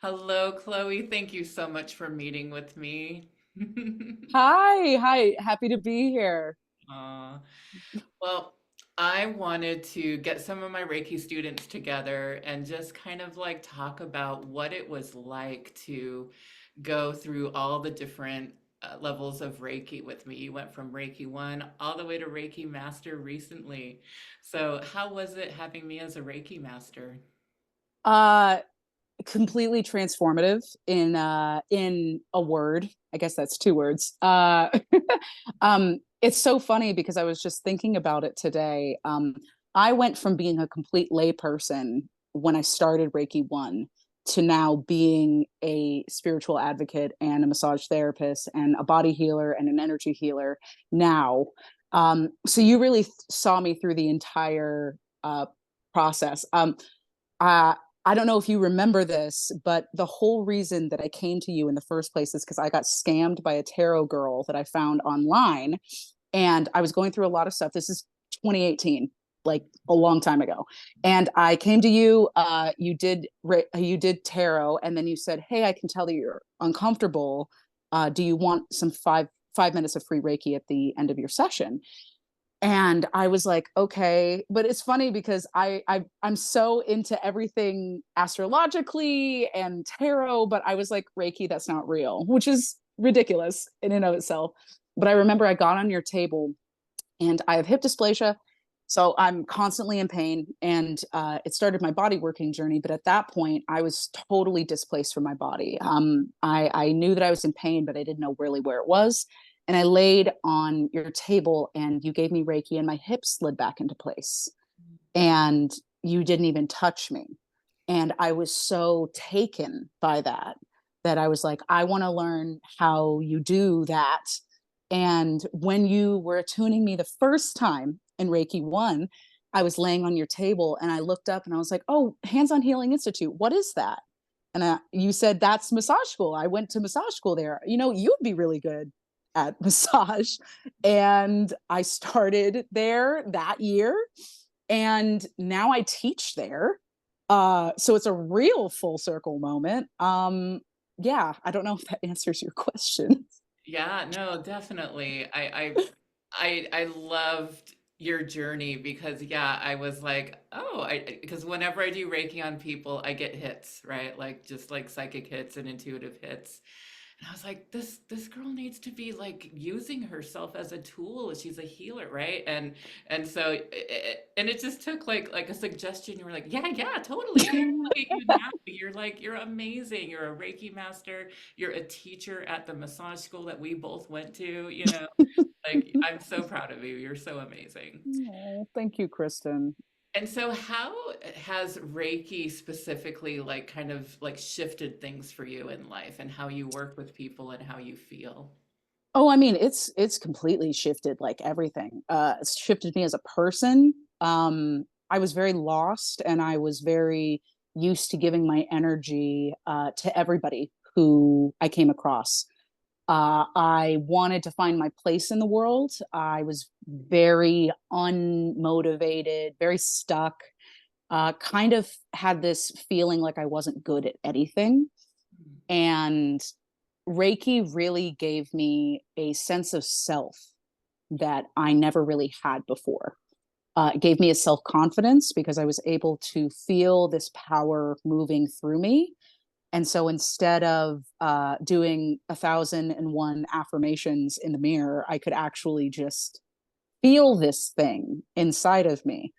Hello, Chloe. Thank you so much for meeting with me. Hi, happy to be here. Aw. Well, I wanted to get some of my Reiki students together and just kind of like talk about what it was like to go through all the different levels of Reiki with me. You went from Reiki 1 all the way to Reiki Master recently. So, how was it having me as a Reiki Master? Uh Completely transformative in a word. I guess that's two words. It's so funny because I was just thinking about it today. I went from being a complete layperson when I started Reiki 1 to now being a spiritual advocate and a massage therapist and a body healer and an energy healer now. So you really saw me through the entire process. Uh, I don't know if you remember this, but the whole reason that I came to you in the first place is because I got scammed by a tarot girl that I found online. And I was going through a lot of stuff. This is 2018, like a long time ago. And I came to you. You did tarot, and then you said, "Hey, I can tell that you're uncomfortable. Do you want some five minutes of free Reiki at the end of your session?" And I was like, okay. But it's funny because I'm so into everything astrologically and tarot, but I was like, Reiki, that's not real, which is ridiculous in and of itself. But I remember I got on your table, and I have hip dysplasia, so I'm constantly in pain, and it started my body working journey. But at that point, I was totally displaced from my body. I knew that I was in pain, but I didn't know really where it was. And I laid on your table, and you gave me Reiki, and my hips slid back into place, and you didn't even touch me. And I was so taken by that that I was like, I want to learn how you do that. And when you were attuning me the first time in Reiki 1, I was laying on your table, and I looked up and I was like, oh, Hands on Healing Institute, what is that? And you said, that's massage school. I went to massage school there. You'd be really good at massage. And I started there that year. And now I teach there. So it's a real full circle moment. Yeah, I don't know if that answers your question. Yeah, no, definitely. I loved your journey because yeah, I was like, oh, I because whenever I do Reiki on people, I get hits, right? Like just like psychic hits and intuitive hits. And I was like, this girl needs to be like using herself as a tool. She's a healer, right? And so and it just took like a suggestion. You were like, yeah, yeah, totally. Like look at you now. You're amazing. You're a Reiki master. You're a teacher at the massage school that we both went to, you know. Like I'm so proud of you. You're so amazing. Oh, thank you, Kristen. And so how has Reiki specifically like kind of like shifted things for you in life and how you work with people and how you feel? Oh, I mean, it's completely shifted like everything. It's shifted me as a person. I was very lost, and I was very used to giving my energy to everybody who I came across. I wanted to find my place in the world. I was very unmotivated, very stuck, kind of had this feeling like I wasn't good at anything. And Reiki really gave me a sense of self that I never really had before. It gave me a self confidence because I was able to feel this power moving through me. And so instead of doing 1,001 affirmations in the mirror, I could actually just feel this thing inside of me.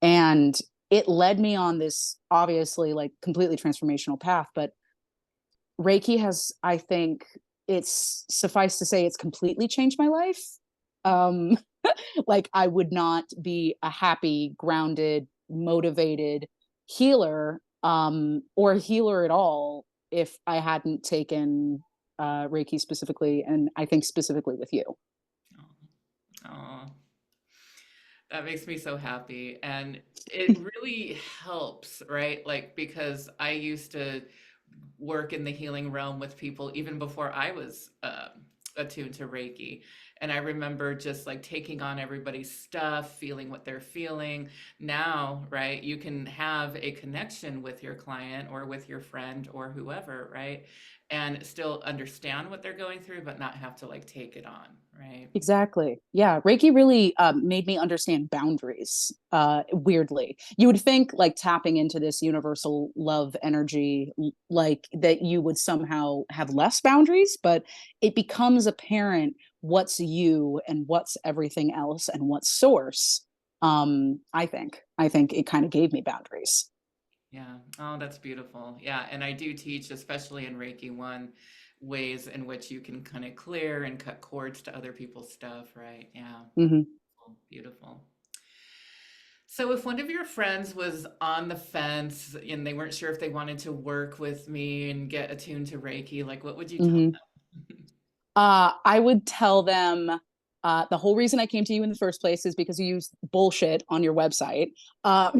And it led me on this obviously like completely transformational path. But Reiki has, I think, it's suffice to say, it's completely changed my life. Um, like I would not be a happy, grounded, motivated healer, or a healer at all if I hadn't taken Reiki specifically, and I think specifically with you. Oh, that makes me so happy. And it really helps, right? Like, because I used to work in the healing realm with people even before I was attuned to Reiki. And I remember just like taking on everybody's stuff, feeling what they're feeling. Now, right, you can have a connection with your client or with your friend or whoever, right? And still understand what they're going through, but not have to like take it on, right? Exactly. Yeah. Reiki really made me understand boundaries. Weirdly, you would think like tapping into this universal love energy, like that you would somehow have less boundaries, but it becomes apparent what's you and what's everything else and what's source. I think it kind of gave me boundaries. Yeah. Oh, that's beautiful. Yeah. And I do teach, especially in Reiki 1, ways in which you can kind of clear and cut cords to other people's stuff, right? Yeah. Mm-hmm. Beautiful. So if one of your friends was on the fence and they weren't sure if they wanted to work with me and get attuned to Reiki, like what would you tell Mm-hmm. them? I would tell them the whole reason I came to you in the first place is because you use bullshit on your website. Uh,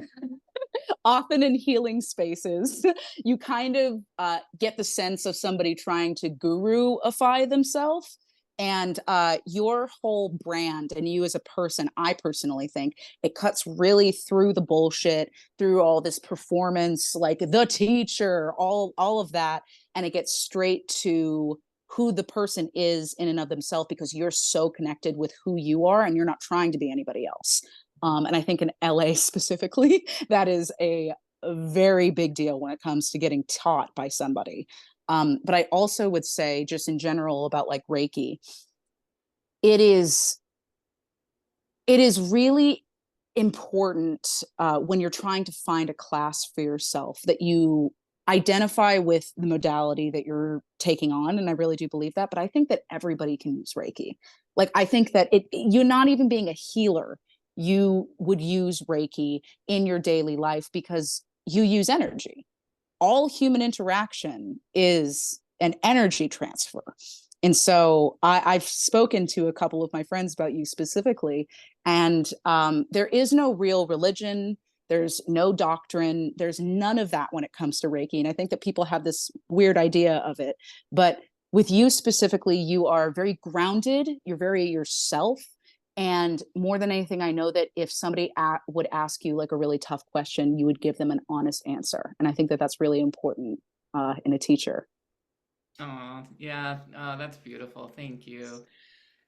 Often in healing spaces, you kind of get the sense of somebody trying to guruify themselves. And your whole brand and you as a person, I personally think it cuts really through the bullshit, through all this performance, like the teacher, all of that, and it gets straight to who the person is in and of themselves because you're so connected with who you are and you're not trying to be anybody else. And I think in LA specifically, that is a very big deal when it comes to getting taught by somebody. But I also would say, just in general, about like Reiki, it is it is really important when you're trying to find a class for yourself that you identify with the modality that you're taking on, and I really do believe that. But I think that everybody can use Reiki. Like I think that you're not even being a healer, you would use Reiki in your daily life because you use energy. All human interaction is an energy transfer. And so I've spoken to a couple of my friends about you specifically, and there is no real religion. There's no doctrine. There's none of that when it comes to Reiki. And I think that people have this weird idea of it. But with you specifically, you are very grounded. You're very yourself. And more than anything, I know that if somebody would ask you like a really tough question, you would give them an honest answer. And I think that that's really important in a teacher. Oh, yeah. Oh, that's beautiful. Thank you.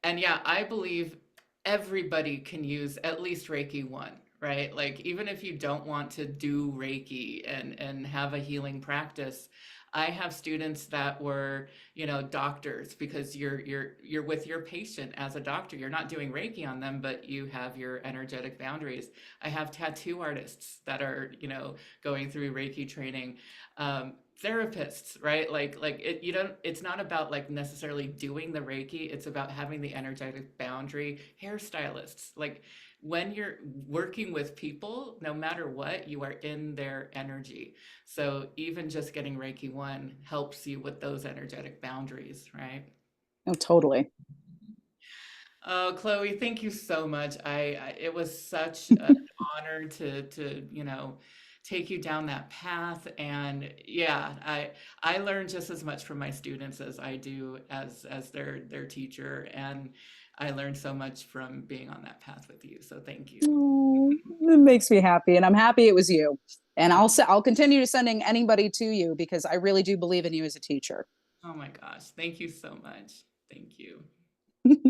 And yeah, I believe everybody can use at least Reiki 1, right? Like even if you don't want to do Reiki and have a healing practice, I have students that were, doctors because you're with your patient as a doctor. You're not doing Reiki on them, but you have your energetic boundaries. I have tattoo artists that are, going through Reiki training. Therapists, right? Like it, you don't, it's not about like necessarily doing the Reiki, it's about having the energetic boundary. Hairstylists, like when you're working with people, no matter what, you are in their energy. So even just getting Reiki 1 helps you with those energetic boundaries, right? Oh, totally. Oh, Chloe, thank you so much. It was such an honor to, take you down that path. And yeah, I learn just as much from my students as I do as their teacher. And I learned so much from being on that path with you. So thank you. Oh, it makes me happy, and I'm happy it was you. And I'll continue to sending anybody to you because I really do believe in you as a teacher. Oh my gosh. Thank you so much. Thank you.